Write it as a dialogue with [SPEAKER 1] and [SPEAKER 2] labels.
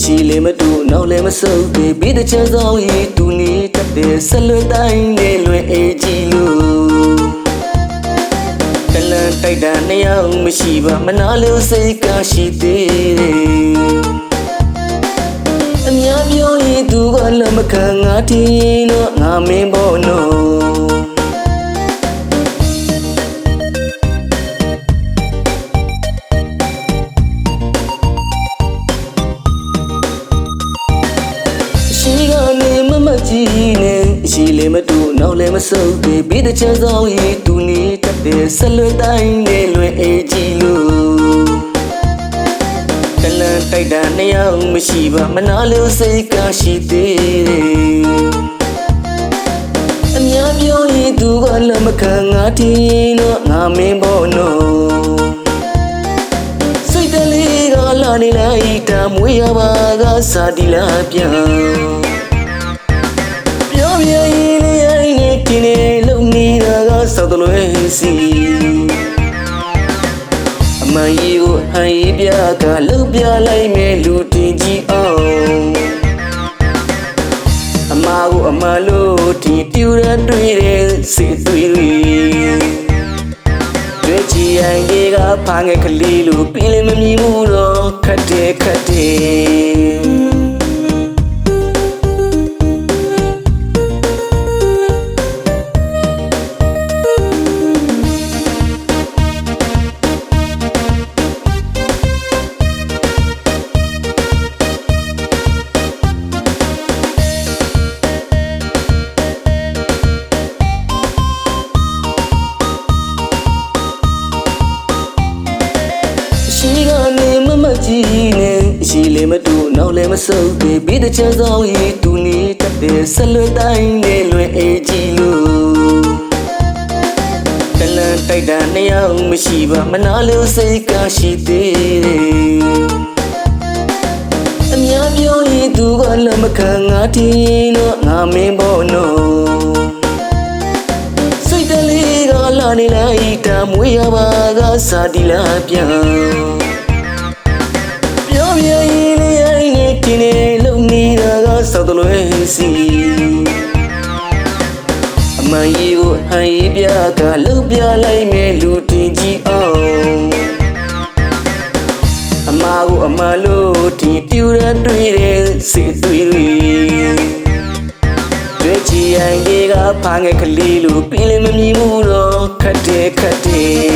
[SPEAKER 1] ရှိလေမတူနောက်လည်းမဆုပ်သေးပြီးတဲ့ချမ်းဆောင်ရီတူနေတတ်တဲ့ဆက်လွယ်တိုင်းနဲ့လွယ်အေးကြည့်လို့တလန်တိုက်တာနှစ်ယောက်မရှိပါမနာလို့စိတ်ကရှိသေးတယ်အများပြောရင်သူကလည်းမခံငါတင်တော့ငါမင်းပေါ်နော်ရှိကနေမမကြီးနဲ့ရှိလေမတူနောက်လည်းမဆုပ်သေးပြီးတဲ့ချမ်းဆောင်ရီတူနေတတ်တဲ့ဆက်လွယ်တိုင်းနဲ့လွယ်အေးကြည့်လို့တလန်တိုက်တာနှစ်ယောက်မရှိပါမနာလို့စိတ်ကရှိသေးတယ်အများပြောရင်သူကလည်းမခံငါတင်တော့ငါမင်းပေါ်နော်စိတ်တလေးကလာနေလိုက်တာမွေးရပါကစားဒီလာပြန်ပြောပြရင်လေးရိုင်းနေတင်နေလုံနေတာကစောက်တလွဲစီအမကြီးကိုဟန်ရီပြကလှုပ်ပြလိုက်မယ်လူတင်ကြည့်အောင်အမကိုအမလို့ဒီပြူရတွေ့တဲ့စိတ်သွေးတွေကြည်ရင်ကြီးကဖားငယ်ကလေးလို့ပြင်းလည်းမမြင်ဘူးတော့ခတ်တယ်ခတ်တယ်ရှိကနေမမကြီးနဲ့ရှိလေမတူနောက်လည်းမဆုပ်သေးပြီးတဲ့ချမ်းဆောင်ရီတူနေတတ်တဲ့ဆက်လွယ်တိုင်းနဲ့လွယ်အေးကြည့်လို့တလန်တိုက်တာနှစ်ယောက်မရှိပါမနာလို့စိတ်ကရှိသေးတယ်အများပြောရင်သူကလည်းမခံငါတင်တော့ငါမင်းပေါ်နော်စိတ်တလေးကလာနေလိုက်တာမွေးရပါကစားဒီလာပြန်ပြောပြရင်လေးရိုင်းနေတင်နေလုံနေတာကစောက်တလွဲစီအမကြီးကိုဟန်ရီပြကလှုပ်ပြလိုက်မယ်လူတင်ကြည့်အောင်အမကိုအမလို့ဒီပြူရတွေ့တဲ့စိတ်သွေးတွေကြည်ရင်ကြီးကဖားငယ်ကလေးလို့ပြင်းလည်းမမြင်ဘူးတော့ခတ်တယ်ခတ်တယ်